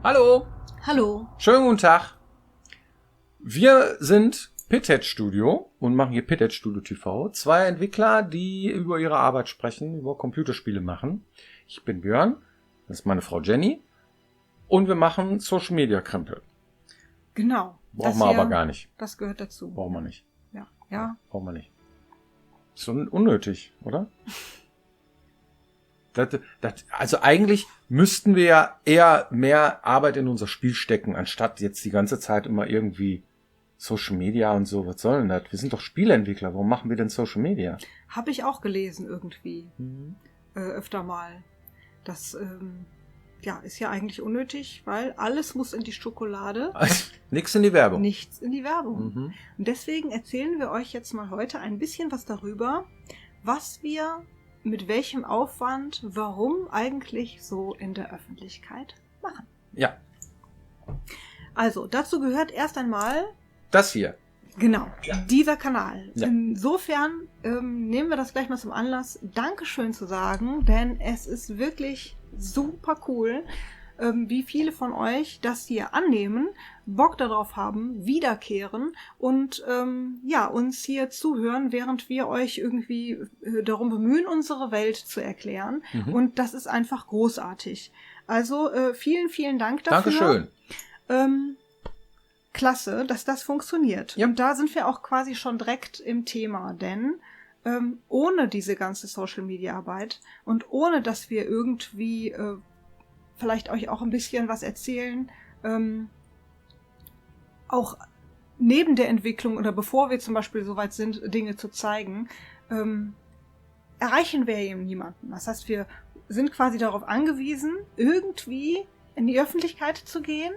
Hallo. Hallo. Schönen guten Tag. Wir sind Pithead Studio und machen hier Pithead Studio TV. 2 Entwickler, die über ihre Arbeit sprechen, über Computerspiele machen. Ich bin Björn, das ist meine Frau Jenny. Und wir machen Social Media Krempel. Genau. Brauchen wir aber gar nicht. Das gehört dazu. Brauchen wir nicht. Ja. Brauchen wir nicht. Ist so unnötig, oder? Also eigentlich müssten wir ja eher mehr Arbeit in unser Spiel stecken, anstatt jetzt die ganze Zeit immer irgendwie Social Media und so. Was soll denn das? Wir sind doch Spieleentwickler. Warum machen wir denn Social Media? Habe ich auch gelesen irgendwie. Öfter mal. Das ist ja eigentlich unnötig, weil alles muss in die Schokolade. Nichts in die Werbung. Nichts in die Werbung. Und deswegen erzählen wir euch jetzt mal heute ein bisschen was darüber, was wir mit welchem Aufwand, warum eigentlich so in der Öffentlichkeit machen. Ja. Also, dazu gehört erst einmal Das hier. Genau, Ja. Dieser Kanal. Ja. Insofern nehmen wir das gleich mal zum Anlass, Dankeschön zu sagen, denn es ist wirklich super cool, wie viele von euch das hier annehmen, Bock darauf haben, wiederkehren und uns hier zuhören, während wir euch irgendwie darum bemühen, unsere Welt zu erklären. Und das ist einfach großartig. Also vielen, vielen Dank dafür. Dankeschön. Klasse, dass das funktioniert. Ja. Und da sind wir auch quasi schon direkt im Thema, denn ohne diese ganze Social-Media-Arbeit und ohne, dass wir irgendwie vielleicht euch auch ein bisschen was erzählen, auch neben der Entwicklung oder bevor wir zum Beispiel soweit sind, Dinge zu zeigen, erreichen wir eben niemanden. Das heißt, wir sind quasi darauf angewiesen, irgendwie in die Öffentlichkeit zu gehen,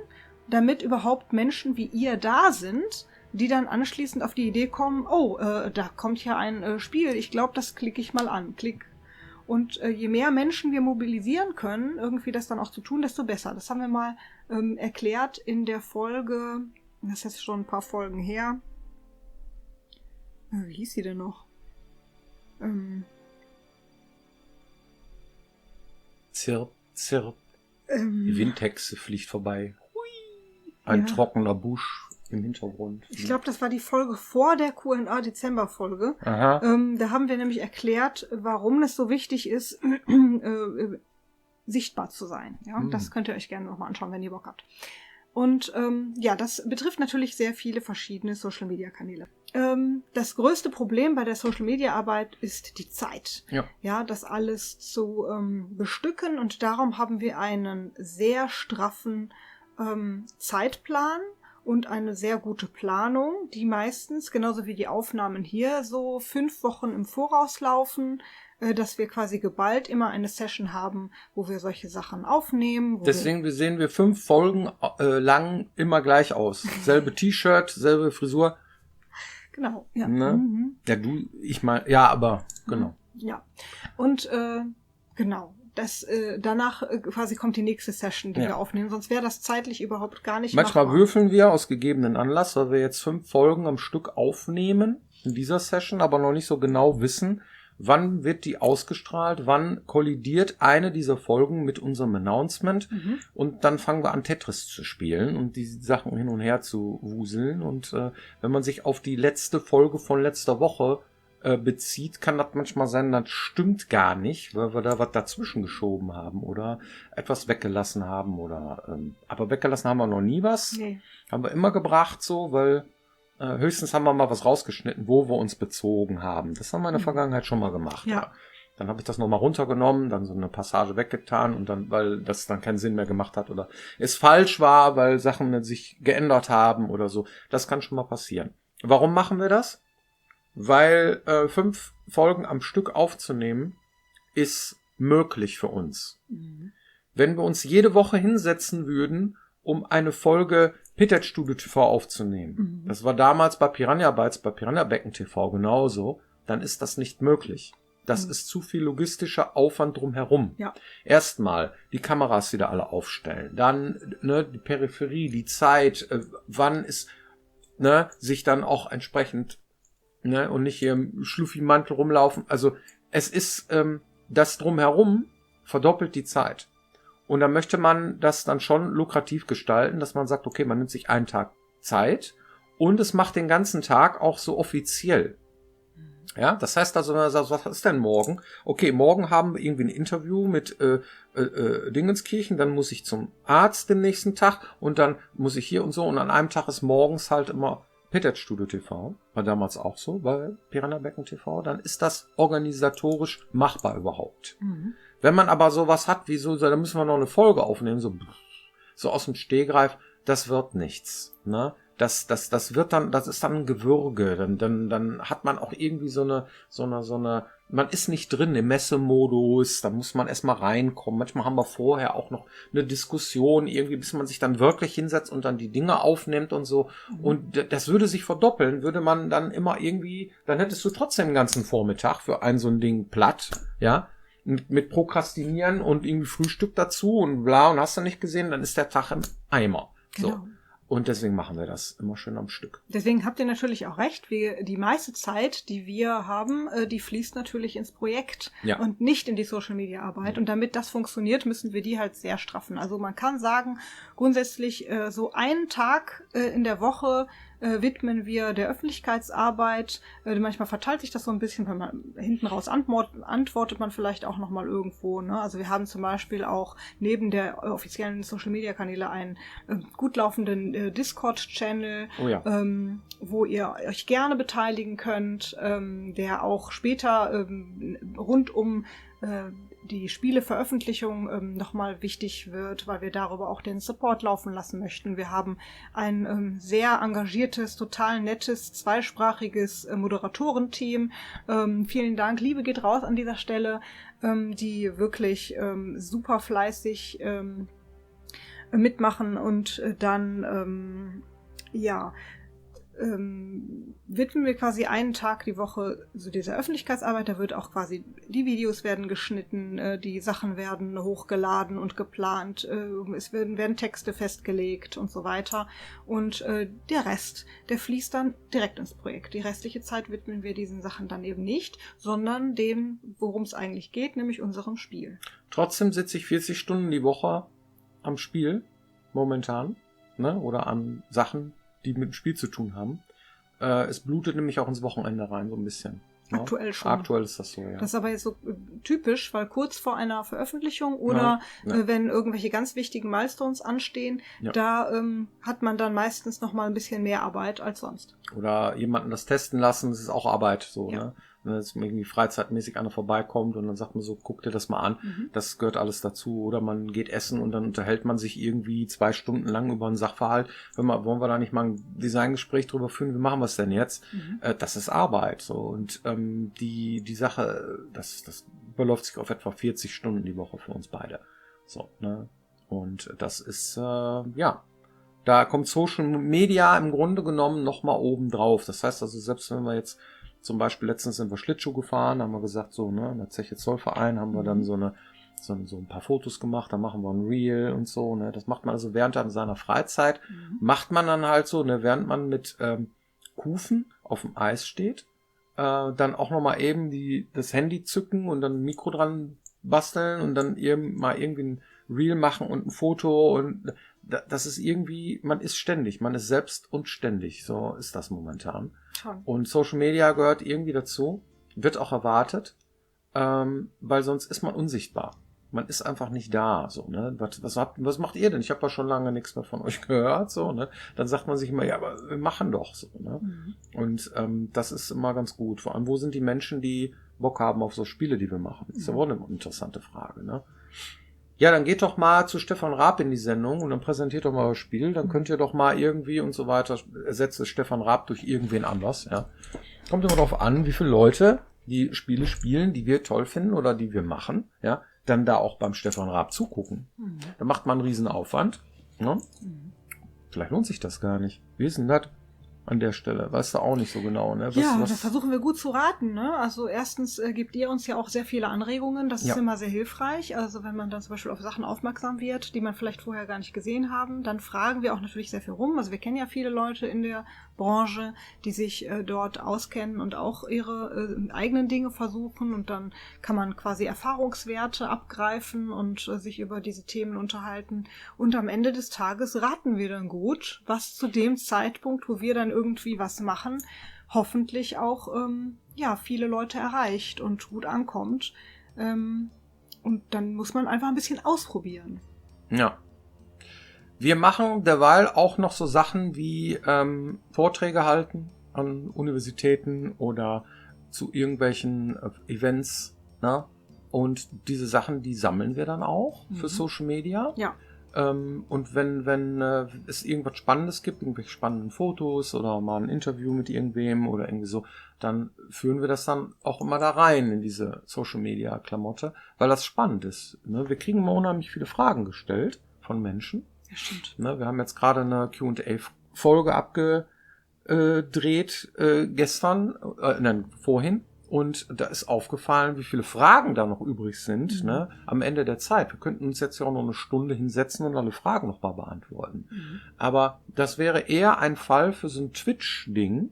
damit überhaupt Menschen wie ihr da sind, die dann anschließend auf die Idee kommen, da kommt ja ein Spiel, ich glaube, das klicke ich mal an. Klick. Und je mehr Menschen wir mobilisieren können, irgendwie das dann auch zu tun, desto besser. Das haben wir mal erklärt in der Folge, das ist jetzt schon ein paar Folgen her. Wie hieß sie denn noch? Zirp, zirp. Die Windhexe fliegt vorbei. Ein trockener Busch im Hintergrund. Ich glaube, das war die Folge vor der Q&A-Dezember-Folge. Aha. Da haben wir nämlich erklärt, warum es so wichtig ist, sichtbar zu sein. Ja, das könnt ihr euch gerne nochmal anschauen, wenn ihr Bock habt. Und das betrifft natürlich sehr viele verschiedene Social-Media-Kanäle. Das größte Problem bei der Social-Media-Arbeit ist die Zeit. Ja, das alles zu bestücken. Und darum haben wir einen sehr straffen Zeitplan und eine sehr gute Planung, die meistens, genauso wie die Aufnahmen hier, so 5 Wochen im Voraus laufen, dass wir quasi geballt immer eine Session haben, wo wir solche Sachen aufnehmen. Deswegen sehen wir 5 Folgen lang immer gleich aus. Selbe T-Shirt, selbe Frisur. Genau, ja. Ne? Ja, ich meine, ja, aber genau. Ja, und genau. Danach quasi kommt die nächste Session, die wir aufnehmen, sonst wäre das zeitlich überhaupt gar nicht Manchmal machbar. würfeln wir aus gegebenen Anlass, weil wir jetzt 5 Folgen am Stück aufnehmen in dieser Session, aber noch nicht so genau wissen, wann wird die ausgestrahlt, wann kollidiert eine dieser Folgen mit unserem Announcement und dann fangen wir an, Tetris zu spielen und die Sachen hin und her zu wuseln und wenn man sich auf die letzte Folge von letzter Woche bezieht, kann das manchmal sein, das stimmt gar nicht, weil wir da was dazwischen geschoben haben oder etwas weggelassen haben oder aber weggelassen haben wir noch nie was. Nee. Haben wir immer gebracht so, weil höchstens haben wir mal was rausgeschnitten, wo wir uns bezogen haben. Das haben wir in der Vergangenheit schon mal gemacht. Ja. Dann habe ich das nochmal runtergenommen, dann so eine Passage weggetan und dann, weil das dann keinen Sinn mehr gemacht hat oder es falsch war, weil Sachen sich geändert haben oder so. Das kann schon mal passieren. Warum machen wir das? Weil 5 Folgen am Stück aufzunehmen, ist möglich für uns. Wenn wir uns jede Woche hinsetzen würden, um eine Folge Pithead Studio TV aufzunehmen, das war damals bei Piranha Bytes, bei Piranha Becken TV genauso, dann ist das nicht möglich. Das ist zu viel logistischer Aufwand drumherum. Ja. Erstmal die Kameras wieder alle aufstellen, dann die Peripherie, die Zeit, wann ist sich dann auch entsprechend und nicht hier im Schluffi-Mantel rumlaufen. Also es ist das Drumherum verdoppelt die Zeit. Und dann möchte man das dann schon lukrativ gestalten, dass man sagt, okay, man nimmt sich einen Tag Zeit und es macht den ganzen Tag auch so offiziell. Ja, das heißt also, wenn man sagt, was ist denn morgen? Okay, morgen haben wir irgendwie ein Interview mit Dingenskirchen, dann muss ich zum Arzt den nächsten Tag und dann muss ich hier und so und an einem Tag ist morgens halt immer Petet Studio TV, war damals auch so bei Piranha Becken TV, dann ist das organisatorisch machbar überhaupt. Wenn man aber sowas hat, wie so, da müssen wir noch eine Folge aufnehmen, so aus dem Stehgreif, das wird nichts, ne? Das wird dann, das ist dann ein Gewürge, dann hat man auch irgendwie so eine, man ist nicht drin im Messemodus, da muss man erstmal reinkommen. Manchmal haben wir vorher auch noch eine Diskussion irgendwie, bis man sich dann wirklich hinsetzt und dann die Dinge aufnimmt und so. Und das würde sich verdoppeln, würde man dann immer irgendwie, dann hättest du trotzdem den ganzen Vormittag für so ein Ding platt, ja. Mit Prokrastinieren und irgendwie Frühstück dazu und bla und hast du nicht gesehen, dann ist der Tag im Eimer. So. Genau. Und deswegen machen wir das immer schön am Stück. Deswegen habt ihr natürlich auch recht. Die meiste Zeit, die wir haben, die fließt natürlich ins Projekt und nicht in die Social-Media-Arbeit. Und damit das funktioniert, müssen wir die halt sehr straffen. Also man kann sagen, grundsätzlich so einen Tag in der Woche widmen wir der Öffentlichkeitsarbeit. Manchmal verteilt sich das so ein bisschen, weil man hinten raus antwortet man vielleicht auch nochmal irgendwo. Ne? Also wir haben zum Beispiel auch neben der offiziellen Social-Media-Kanäle einen gut laufenden Discord-Channel, wo ihr euch gerne beteiligen könnt, der auch später rund um die Spieleveröffentlichung nochmal wichtig wird, weil wir darüber auch den Support laufen lassen möchten. Wir haben ein sehr engagiertes, total nettes, zweisprachiges Moderatorenteam. Vielen Dank, Liebe geht raus an dieser Stelle, die wirklich super fleißig mitmachen und dann widmen wir quasi einen Tag die Woche so dieser Öffentlichkeitsarbeit. Da wird auch quasi, die Videos werden geschnitten, die Sachen werden hochgeladen und geplant, es werden Texte festgelegt und so weiter. Und der Rest, der fließt dann direkt ins Projekt. Die restliche Zeit widmen wir diesen Sachen dann eben nicht, sondern dem, worum es eigentlich geht, nämlich unserem Spiel. Trotzdem sitze ich 40 Stunden die Woche am Spiel, momentan, ne? Oder an Sachen, die mit dem Spiel zu tun haben. Es blutet nämlich auch ins Wochenende rein, so ein bisschen. Ne? Aktuell schon. Aktuell ist das so, ja. Das ist aber jetzt so typisch, weil kurz vor einer Veröffentlichung oder wenn irgendwelche ganz wichtigen Milestones anstehen, da hat man dann meistens noch mal ein bisschen mehr Arbeit als sonst. Oder jemanden das testen lassen, das ist auch Arbeit, so, ne? Wenn jetzt irgendwie freizeitmäßig einer vorbeikommt und dann sagt man so, guck dir das mal an, das gehört alles dazu. Oder man geht essen und dann unterhält man sich irgendwie 2 Stunden lang über einen Sachverhalt. Wollen wir da nicht mal ein Designgespräch drüber führen, wie machen wir es denn jetzt? Das ist Arbeit, so. Und die Sache, das beläuft sich auf etwa 40 Stunden die Woche für uns beide. So, ne? Und das ist, da kommt Social Media im Grunde genommen nochmal oben drauf. Das heißt also, selbst wenn wir jetzt zum Beispiel letztens sind wir Schlittschuh gefahren, haben wir gesagt, so, ne, in der Zeche Zollverein haben wir dann so ein paar Fotos gemacht, dann machen wir ein Reel und so, ne, das macht man also während seiner Freizeit, macht man dann halt so, ne, während man mit Kufen auf dem Eis steht, dann auch nochmal eben das Handy zücken und dann ein Mikro dran basteln und dann mal irgendwie ein Reel machen und ein Foto und das ist irgendwie, man ist ständig, man ist selbst und ständig, so ist das momentan. Und Social Media gehört irgendwie dazu, wird auch erwartet, weil sonst ist man unsichtbar. Man ist einfach nicht da, so, ne? Was macht ihr denn? Ich habe ja schon lange nichts mehr von euch gehört, so, ne? Dann sagt man sich immer, ja, aber wir machen doch so, ne? Und das ist immer ganz gut. Vor allem, wo sind die Menschen, die Bock haben auf so Spiele, die wir machen? Das ist ja wohl eine interessante Frage, ne? Ja, dann geht doch mal zu Stefan Raab in die Sendung und dann präsentiert doch mal euer Spiel. Dann könnt ihr doch mal irgendwie und so weiter, ersetzt Stefan Raab durch irgendwen anders, ja. Kommt immer darauf an, wie viele Leute die Spiele spielen, die wir toll finden oder die wir machen, ja, dann da auch beim Stefan Raab zugucken. Da macht man einen riesen Aufwand, ne? Vielleicht lohnt sich das gar nicht. Wie ist denn das? an der Stelle? Weißt du auch nicht so genau, ne? Das versuchen wir gut zu raten, ne? Also erstens gebt ihr uns ja auch sehr viele Anregungen, das ist immer sehr hilfreich. Also wenn man dann zum Beispiel auf Sachen aufmerksam wird, die man vielleicht vorher gar nicht gesehen haben, dann fragen wir auch natürlich sehr viel rum. Also wir kennen ja viele Leute in der Branche, die sich dort auskennen und auch ihre eigenen Dinge versuchen, und dann kann man quasi Erfahrungswerte abgreifen und sich über diese Themen unterhalten, und am Ende des Tages raten wir dann gut, was zu dem Zeitpunkt, wo wir dann irgendwie was machen, hoffentlich auch viele Leute erreicht und gut ankommt. Und dann muss man einfach ein bisschen ausprobieren. Ja. Wir machen derweil auch noch so Sachen wie Vorträge halten an Universitäten oder zu irgendwelchen Events. Ne? Und diese Sachen, die sammeln wir dann auch für Social Media. Ja. Und wenn es irgendwas Spannendes gibt, irgendwelche spannenden Fotos oder mal ein Interview mit irgendwem oder irgendwie so, dann führen wir das dann auch immer da rein in diese Social-Media-Klamotte, weil das spannend ist. Ne? Wir kriegen immer unheimlich viele Fragen gestellt von Menschen. Ja, stimmt. Ne? Wir haben jetzt gerade eine Q&A-Folge abgedreht vorhin. Und da ist aufgefallen, wie viele Fragen da noch übrig sind, ne, am Ende der Zeit. Wir könnten uns jetzt ja auch noch eine Stunde hinsetzen und alle Fragen noch mal beantworten. Aber das wäre eher ein Fall für so ein Twitch-Ding,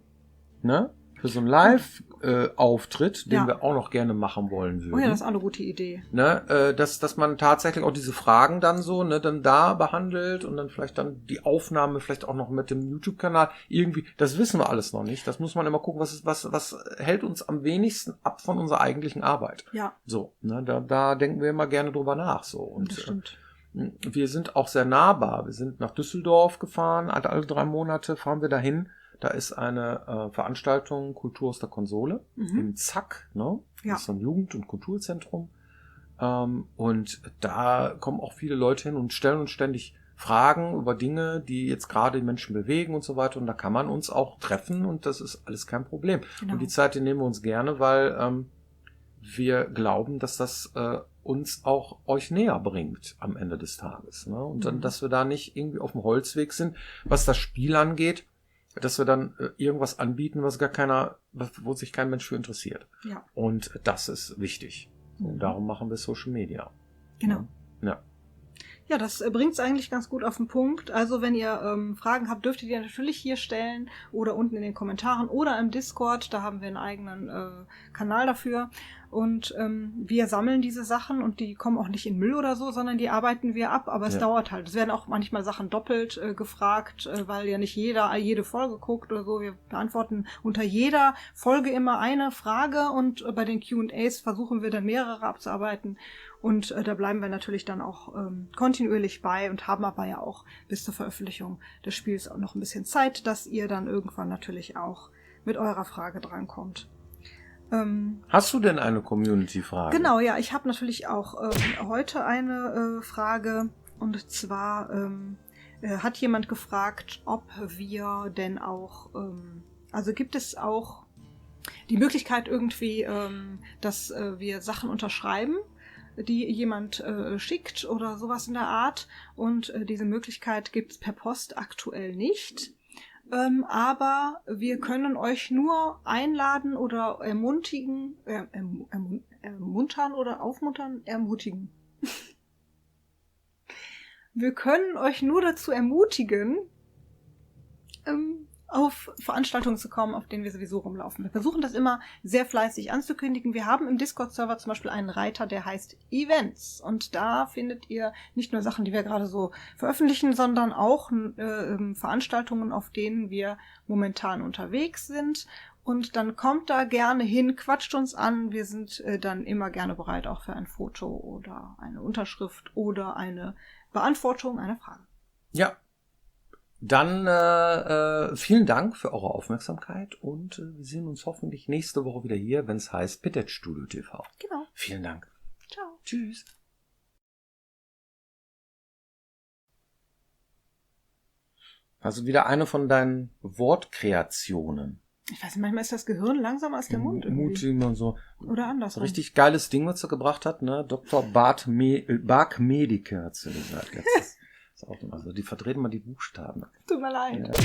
ne, für so einen Live-Auftritt, den wir auch noch gerne machen wollen würden. Oh ja, das ist auch eine gute Idee. Ne, dass man tatsächlich auch diese Fragen dann so, ne, dann da behandelt und dann vielleicht dann die Aufnahme vielleicht auch noch mit dem YouTube-Kanal irgendwie, das wissen wir alles noch nicht. Das muss man immer gucken, was hält uns am wenigsten ab von unserer eigentlichen Arbeit. Ja. So, ne, da denken wir immer gerne drüber nach, so. Und das stimmt. Wir sind auch sehr nahbar. Wir sind nach Düsseldorf gefahren, alle 3 Monate fahren wir dahin. Da ist eine Veranstaltung Kultur aus der Konsole im ZAK, ne? Ja. Das ist so ein Jugend- und Kulturzentrum. Und da kommen auch viele Leute hin und stellen uns ständig Fragen über Dinge, die jetzt gerade die Menschen bewegen und so weiter. Und da kann man uns auch treffen und das ist alles kein Problem. Genau. Und die Zeit, die nehmen wir uns gerne, weil wir glauben, dass das uns auch euch näher bringt am Ende des Tages. Ne? Und dann, dass wir da nicht irgendwie auf dem Holzweg sind, was das Spiel angeht, dass wir dann irgendwas anbieten, was wo sich kein Mensch für interessiert. Ja. Und das ist wichtig. Und darum machen wir Social Media. Genau. Ja. Ja, das bringt es eigentlich ganz gut auf den Punkt. Also wenn ihr Fragen habt, dürft ihr die natürlich hier stellen oder unten in den Kommentaren oder im Discord. Da haben wir einen eigenen Kanal dafür. Und wir sammeln diese Sachen und die kommen auch nicht in Müll oder so, sondern die arbeiten wir ab. Aber es dauert halt. Es werden auch manchmal Sachen doppelt gefragt, weil ja nicht jeder jede Folge guckt oder so. Wir beantworten unter jeder Folge immer eine Frage und bei den Q&As versuchen wir dann mehrere abzuarbeiten. Und da bleiben wir natürlich dann auch kontinuierlich bei und haben aber ja auch bis zur Veröffentlichung des Spiels auch noch ein bisschen Zeit, dass ihr dann irgendwann natürlich auch mit eurer Frage drankommt. Hast du denn eine Community-Frage? Genau, ja, ich habe natürlich auch heute eine Frage, und zwar hat jemand gefragt, ob wir denn auch, also gibt es auch die Möglichkeit irgendwie, dass wir Sachen unterschreiben, die jemand schickt oder sowas in der Art, und diese Möglichkeit gibt es per Post aktuell nicht. Aber wir können euch nur einladen oder ermutigen, ermuntern oder aufmuntern, ermutigen. Wir können euch nur dazu ermutigen, auf Veranstaltungen zu kommen, auf denen wir sowieso rumlaufen. Wir versuchen das immer sehr fleißig anzukündigen. Wir haben im Discord-Server zum Beispiel einen Reiter, der heißt Events. Und da findet ihr nicht nur Sachen, die wir gerade so veröffentlichen, sondern auch Veranstaltungen, auf denen wir momentan unterwegs sind. Und dann kommt da gerne hin, quatscht uns an. Wir sind dann immer gerne bereit, auch für ein Foto oder eine Unterschrift oder eine Beantwortung einer Frage. Ja. Dann vielen Dank für eure Aufmerksamkeit und wir sehen uns hoffentlich nächste Woche wieder hier, wenn es heißt Pittet Studio TV. Genau. Vielen Dank. Ciao. Tschüss. Also wieder eine von deinen Wortkreationen. Ich weiß nicht, manchmal ist das Gehirn langsamer als der Mund irgendwie. Mutig und so. Oder andersrum. Richtig geiles Ding, was sie gebracht hat, ne? Dr. Bark Medike hat sie gesagt. Also die verdrehen mal die Buchstaben. Tut mir leid. Ja.